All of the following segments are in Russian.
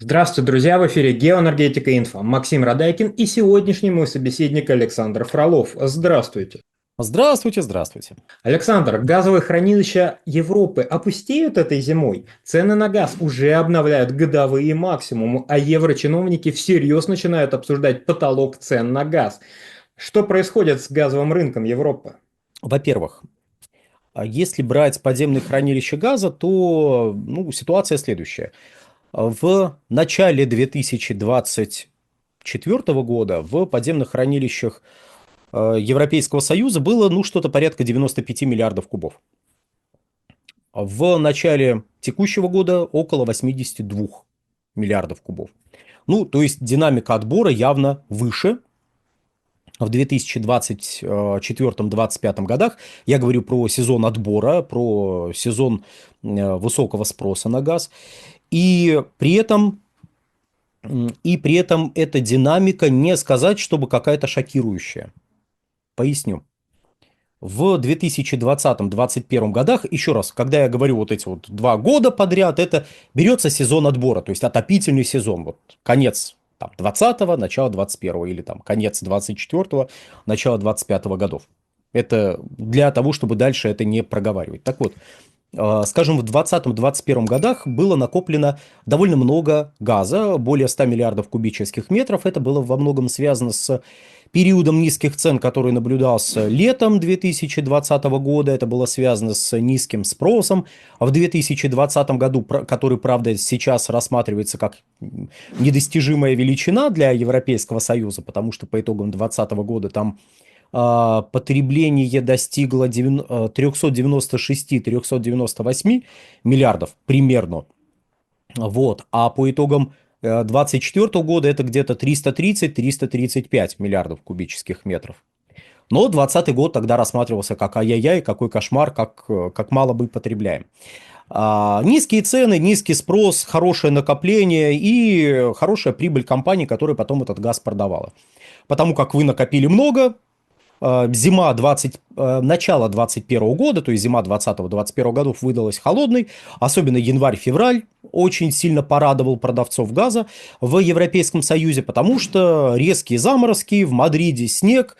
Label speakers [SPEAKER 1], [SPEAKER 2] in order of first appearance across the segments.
[SPEAKER 1] Здравствуйте, друзья! В эфире «Геоэнергетика Инфо». Максим Радайкин и сегодняшний мой собеседник Александр Фролов. Здравствуйте.
[SPEAKER 2] Здравствуйте, здравствуйте.
[SPEAKER 1] Александр, газовые хранилища Европы опустеют этой зимой? Цены на газ уже обновляют годовые максимумы, а еврочиновники всерьез начинают обсуждать потолок цен на газ. Что происходит с газовым рынком Европы?
[SPEAKER 2] Во-первых, если брать подземные хранилища газа, то ситуация следующая. В начале 2024 года в подземных хранилищах Европейского Союза было что-то порядка 95 миллиардов кубов. В начале текущего года около 82 миллиардов кубов. То есть динамика отбора явно выше. В 2024-2025 годах, я говорю про сезон отбора, про сезон высокого спроса на газ, и при этом, эта динамика не сказать, чтобы какая-то шокирующая. Поясню. В 2020-2021 годах, еще раз, когда я говорю вот эти вот 2 года подряд, это берется сезон отбора, то есть отопительный сезон, вот конец там, 20-го, начало 21-го, или там конец 24-го, начало 25-го годов. Это для того, чтобы дальше это не проговаривать. Так вот, скажем, в 2020-2021 годах было накоплено довольно много газа, более 100 миллиардов кубических метров. Это было во многом связано с периодом низких цен, который наблюдался летом 2020 года. Это было связано с низким спросом. В 2020 году, который, правда, сейчас рассматривается как недостижимая величина для Европейского Союза, потому что по итогам 2020 года там потребление достигло 396-398 миллиардов примерно. Вот. А по итогам 2024 года это где-то 330-335 миллиардов кубических метров. Но 2020 год тогда рассматривался как ай-яй-яй, какой кошмар, как мало мы потребляем. Низкие цены, низкий спрос, хорошее накопление и хорошая прибыль компании, которая потом этот газ продавала. Потому как вы накопили много, начало 2021 года, то есть зима 2020-2021 годов выдалась холодной, особенно январь-февраль очень сильно порадовал продавцов газа в Европейском Союзе, потому что резкие заморозки, в Мадриде снег,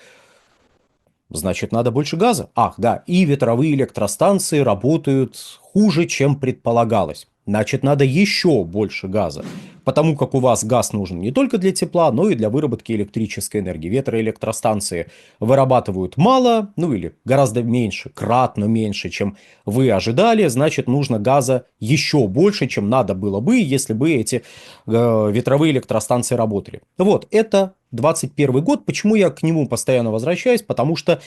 [SPEAKER 2] значит, надо больше газа. Ах, да, и ветровые электростанции работают хуже, чем предполагалось. Значит, надо еще больше газа. Потому как у вас газ нужен не только для тепла, но и для выработки электрической энергии. Ветроэлектростанции вырабатывают мало, или гораздо меньше, кратно меньше, чем вы ожидали. Значит, нужно газа еще больше, чем надо было бы, если бы эти ветровые электростанции работали. Вот, это 2021 год. Почему я к нему постоянно возвращаюсь? Потому что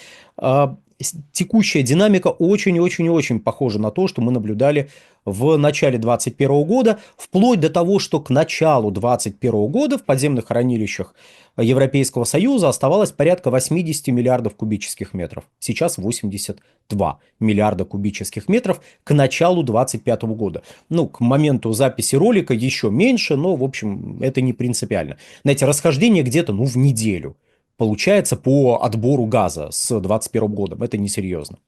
[SPEAKER 2] текущая динамика очень-очень-очень похожа на то, что мы наблюдали в начале 2021 года, вплоть до того, что к началу 2021 года в подземных хранилищах Европейского Союза оставалось порядка 80 миллиардов кубических метров. Сейчас 82 миллиарда кубических метров к началу 2025 года. К моменту записи ролика еще меньше, но, в общем, это не принципиально. Знаете, расхождение где-то, в неделю получается по отбору газа с 2021 годом. Это несерьезно.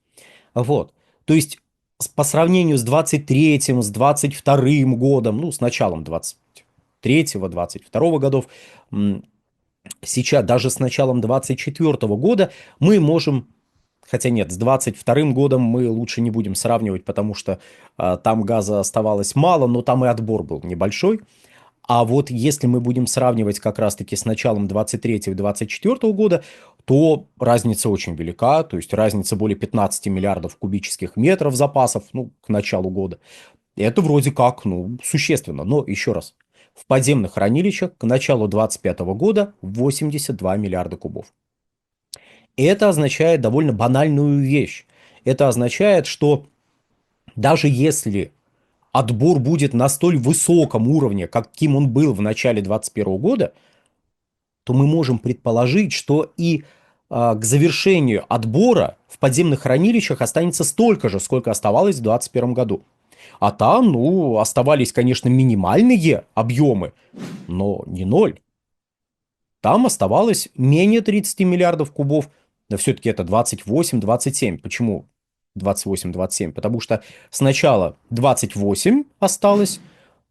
[SPEAKER 2] Вот. То есть по сравнению с 23-м, с 22-м годом, с началом 23-го, 22-го годов, сейчас даже с началом 24-го года мы можем, хотя нет, с 22-м годом мы лучше не будем сравнивать, потому что там газа оставалось мало, но там и отбор был небольшой. А вот если мы будем сравнивать как раз-таки с началом 23-24 года, то разница очень велика, то есть разница более 15 миллиардов кубических метров запасов, к началу года. И это вроде как, существенно. Но еще раз, в подземных хранилищах к началу 2025 года 82 миллиарда кубов. И это означает довольно банальную вещь. Это означает, что даже если отбор будет на столь высоком уровне, каким он был в начале 2021 года, то мы можем предположить, что и к завершению отбора в подземных хранилищах останется столько же, сколько оставалось в 2021 году. А там, оставались, конечно, минимальные объемы, но не ноль. Там оставалось менее 30 миллиардов кубов, да все-таки это 28-27. Почему 28-27? Потому что сначала 28 осталось,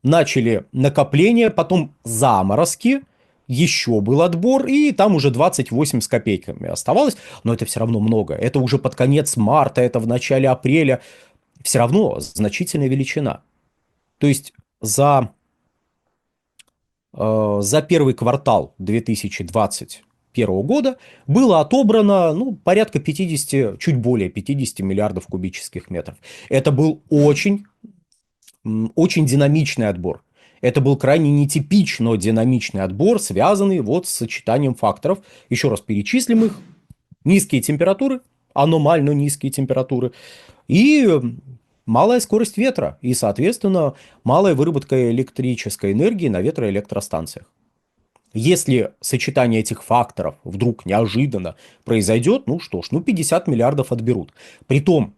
[SPEAKER 2] начали накопление, потом заморозки, еще был отбор, и там уже 28 с копейками оставалось, но это все равно много. Это уже под конец марта, это в начале апреля. Все равно значительная величина. То есть за первый квартал 2021 года было отобрано порядка 50, чуть более 50 миллиардов кубических метров. Это был очень динамичный отбор. Это был крайне нетипичный, но динамичный отбор, связанный вот с сочетанием факторов. Еще раз перечислим их. Низкие температуры, аномально низкие температуры, и малая скорость ветра, и, соответственно, малая выработка электрической энергии на ветроэлектростанциях. Если сочетание этих факторов вдруг неожиданно произойдет, ну что ж, 50 миллиардов отберут. Притом,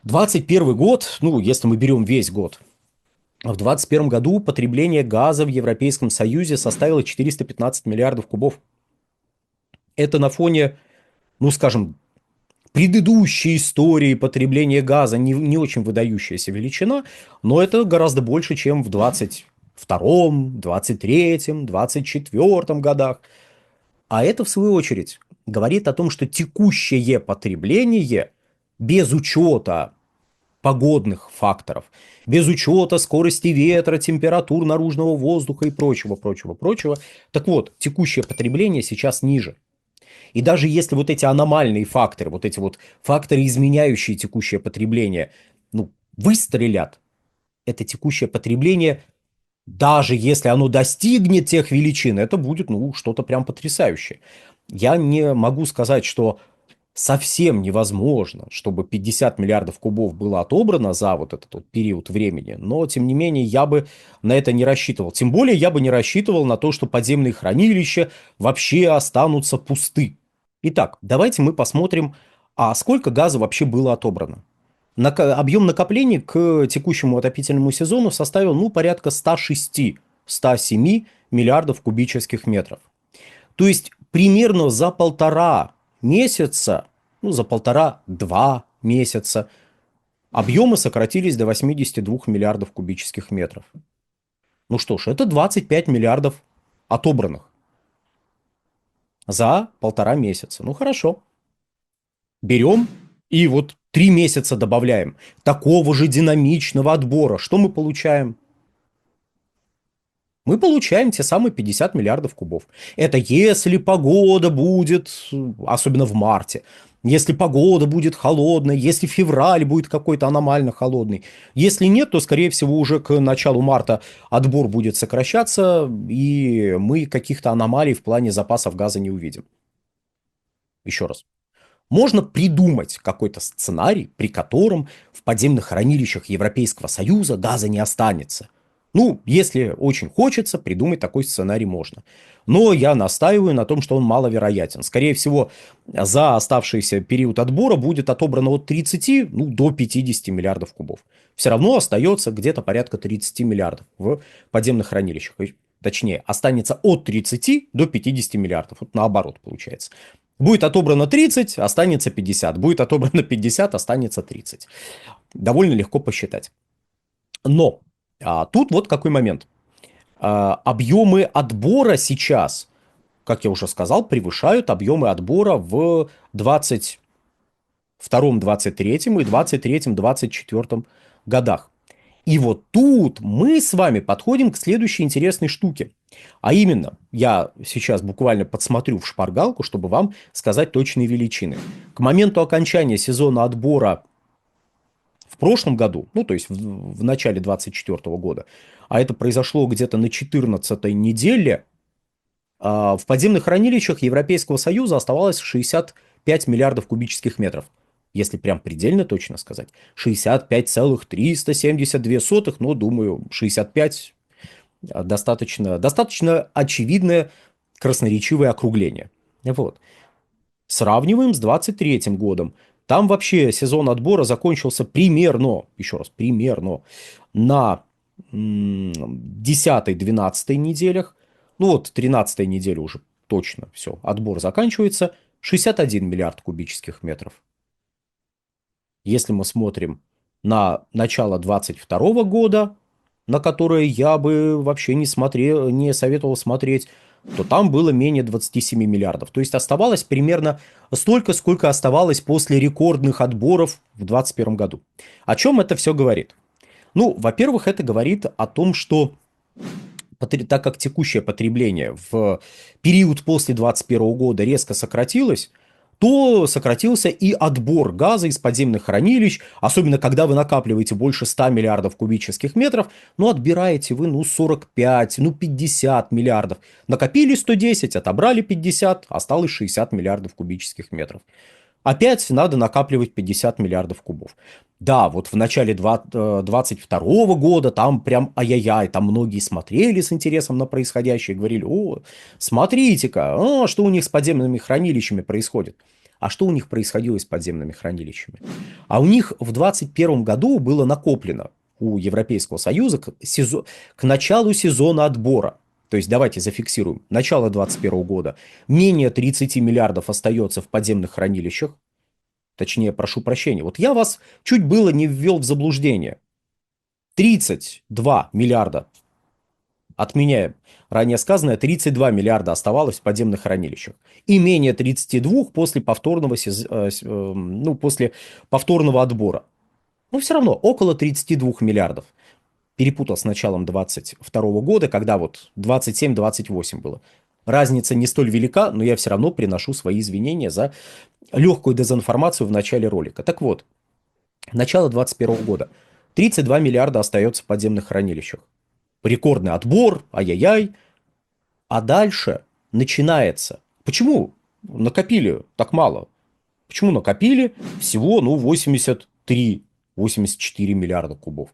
[SPEAKER 2] 21 год, если мы берем весь год, в 2021 году потребление газа в Европейском Союзе составило 415 миллиардов кубов. Это на фоне, скажем, предыдущей истории потребления газа не очень выдающаяся величина, но это гораздо больше, чем в 22-м, 23-м, 24-м годах. А это, в свою очередь, говорит о том, что текущее потребление без учета погодных факторов, без учета скорости ветра, температур наружного воздуха и прочего, прочего, прочего. Так вот, текущее потребление сейчас ниже. И даже если вот эти аномальные факторы, вот эти вот факторы, изменяющие текущее потребление, выстрелят, это текущее потребление, даже если оно достигнет тех величин, это будет, что-то прям потрясающее. Я не могу сказать, что совсем невозможно, чтобы 50 миллиардов кубов было отобрано за вот этот вот период времени, но, тем не менее, я бы на это не рассчитывал. Тем более, я бы не рассчитывал на то, что подземные хранилища вообще останутся пусты. Итак, давайте мы посмотрим, а сколько газа вообще было отобрано. Объем накоплений к текущему отопительному сезону составил, порядка 106-107 миллиардов кубических метров. То есть, примерно за полтора месяца, за полтора-два месяца объемы сократились до 82 миллиардов кубических метров. Ну что ж, это 25 миллиардов отобранных за полтора месяца. Ну хорошо. Берем и вот 3 месяца добавляем такого же динамичного отбора. Что мы получаем? Мы получаем те самые 50 миллиардов кубов. Это если погода будет, особенно в марте, если погода будет холодной, если февраль будет какой-то аномально холодный. Если нет, то, скорее всего, уже к началу марта отбор будет сокращаться, и мы каких-то аномалий в плане запасов газа не увидим. Еще раз. Можно придумать какой-то сценарий, при котором в подземных хранилищах Европейского Союза газа не останется. Если очень хочется, придумать такой сценарий можно. Но я настаиваю на том, что он маловероятен. Скорее всего, за оставшийся период отбора будет отобрано от 30 до 50 миллиардов кубов. Все равно остается где-то порядка 30 миллиардов в подземных хранилищах. Точнее, останется от 30 до 50 миллиардов. Вот наоборот получается. Будет отобрано 30, останется 50. Будет отобрано 50, останется 30. Довольно легко посчитать. Но тут вот какой момент. Объемы отбора сейчас, как я уже сказал, превышают объемы отбора в 22-м, 23-м и 23-м, 24-м годах. И вот тут мы с вами подходим к следующей интересной штуке. А именно, я сейчас буквально подсмотрю в шпаргалку, чтобы вам сказать точные величины. К моменту окончания сезона отбора в прошлом году, то есть в начале 2024 года, а это произошло где-то на 14-й неделе, в подземных хранилищах Европейского Союза оставалось 65 миллиардов кубических метров. Если прям предельно точно сказать, 65,372, но, думаю, 65 достаточно очевидное красноречивое округление. Вот. Сравниваем с 23-м годом. Там вообще сезон отбора закончился примерно, еще раз, примерно на 10-12 неделях. 13-я неделя уже точно все, отбор заканчивается. 61 миллиард кубических метров. Если мы смотрим на начало 22 года, на которое я бы вообще не смотрел, не советовал смотреть, то там было менее 27 миллиардов. То есть оставалось примерно столько, сколько оставалось после рекордных отборов в 2021 году. О чем это все говорит? Ну, во-первых, это говорит о том, что так как текущее потребление в период после 2021 года резко сократилось, то сократился и отбор газа из подземных хранилищ, особенно когда вы накапливаете больше 100 миллиардов кубических метров, но отбираете вы, 45, 50 миллиардов. Накопили 110, отобрали 50, осталось 60 миллиардов кубических метров. Опять надо накапливать 50 миллиардов кубов. Да, вот в начале 22 года там прям ай-яй-яй, там многие смотрели с интересом на происходящее и говорили: о, смотрите-ка, что у них с подземными хранилищами происходит. А что у них происходило с подземными хранилищами? А у них в 2021 году было накоплено у Европейского Союза к началу сезона отбора. То есть давайте зафиксируем. Начало 2021 года. Менее 30 миллиардов остается в подземных хранилищах. Точнее, прошу прощения. Вот я вас чуть было не ввел в заблуждение. 32 миллиарда. Отменяем ранее сказанное, 32 миллиарда оставалось в подземных хранилищах. И менее 32 после после повторного отбора. Но все равно около 32 миллиардов. Перепутал с началом 22 года, когда вот 27-28 было. Разница не столь велика, но я все равно приношу свои извинения за легкую дезинформацию в начале ролика. Так вот, начало 2021 года. 32 миллиарда остается в подземных хранилищах. Рекордный отбор, ай-яй-яй. А дальше начинается. Почему накопили так мало? Почему накопили всего 83-84 миллиарда кубов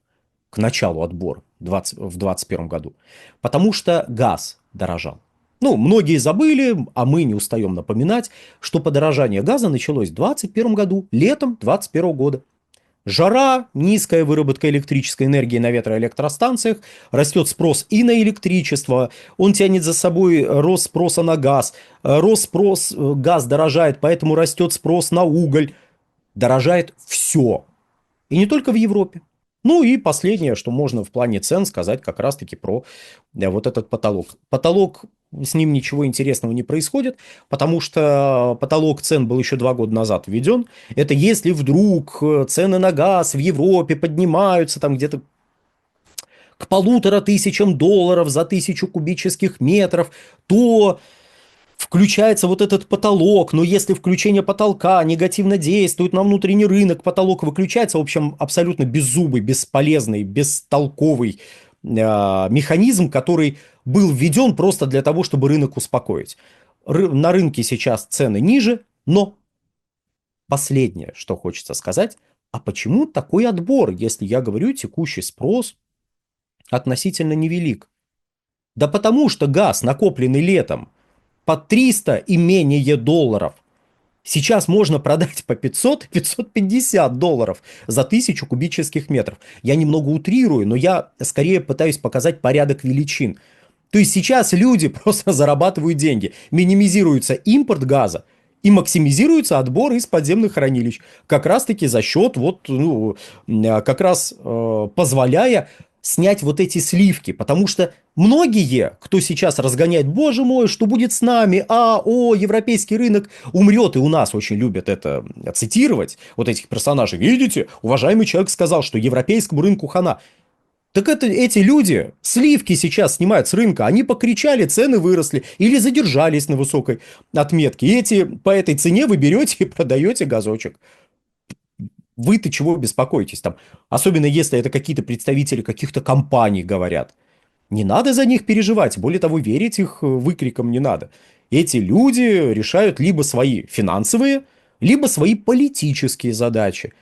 [SPEAKER 2] к началу отбора в 2021 году? Потому что газ дорожал. Многие забыли, а мы не устаем напоминать, что подорожание газа началось в 2021 году, летом 2021 года. Жара, низкая выработка электрической энергии на ветроэлектростанциях, растет спрос и на электричество, он тянет за собой рост спроса на газ, газ дорожает, поэтому растет спрос на уголь, дорожает все. И не только в Европе. И последнее, что можно в плане цен сказать как раз-таки про вот этот потолок. Потолок, с ним ничего интересного не происходит, потому что потолок цен был еще 2 года назад введен. Это если вдруг цены на газ в Европе поднимаются там где-то к $1500 за 1000 кубических метров, то включается вот этот потолок, но если включение потолка негативно действует на внутренний рынок, потолок выключается. В общем, абсолютно беззубый, бесполезный, бестолковый механизм, который был введен просто для того, чтобы рынок успокоить. На рынке сейчас цены ниже, но последнее, что хочется сказать, а почему такой отбор, если я говорю, текущий спрос относительно невелик? Да потому что газ, накопленный летом, по 300 и менее долларов, сейчас можно продать по 500-550 долларов за 1000 кубических метров. Я немного утрирую, но я скорее пытаюсь показать порядок величин. То есть сейчас люди просто зарабатывают деньги. Минимизируется импорт газа и максимизируется отбор из подземных хранилищ. Как раз-таки за счет, позволяя снять вот эти сливки, потому что многие, кто сейчас разгоняет: боже мой, что будет с нами, европейский рынок умрет, и у нас очень любят это цитировать, вот этих персонажей. Видите, уважаемый человек сказал, что европейскому рынку хана. Так эти люди сливки сейчас снимают с рынка, они покричали, цены выросли или задержались на высокой отметке. И по этой цене вы берете и продаете газочек. Вы-то чего беспокоитесь там? Особенно если это какие-то представители каких-то компаний говорят. Не надо за них переживать, более того, верить их выкрикам не надо. Эти люди решают либо свои финансовые, либо свои политические задачи.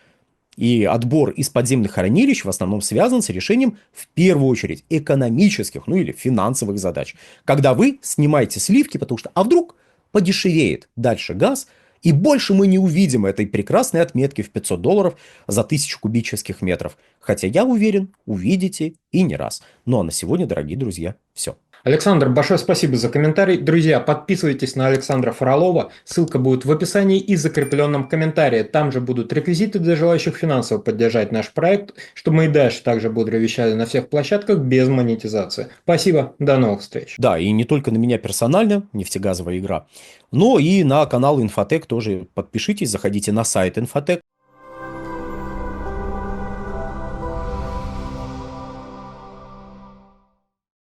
[SPEAKER 2] И отбор из подземных хранилищ в основном связан с решением, в первую очередь, экономических, или финансовых задач. Когда вы снимаете сливки, потому что, а вдруг подешевеет дальше газ, и больше мы не увидим этой прекрасной отметки в 500 долларов за 1000 кубических метров. Хотя я уверен, увидите и не раз. Ну а на сегодня, дорогие друзья, все.
[SPEAKER 1] Александр, большое спасибо за комментарий. Друзья, подписывайтесь на Александра Фролова. Ссылка будет в описании и закрепленном комментарии. Там же будут реквизиты для желающих финансово поддержать наш проект, чтобы мы и дальше также бодро вещали на всех площадках без монетизации. Спасибо, до новых встреч.
[SPEAKER 2] Да, и не только на меня персонально, нефтегазовая игра, но и на канал Инфотек тоже подпишитесь, заходите на сайт Инфотек.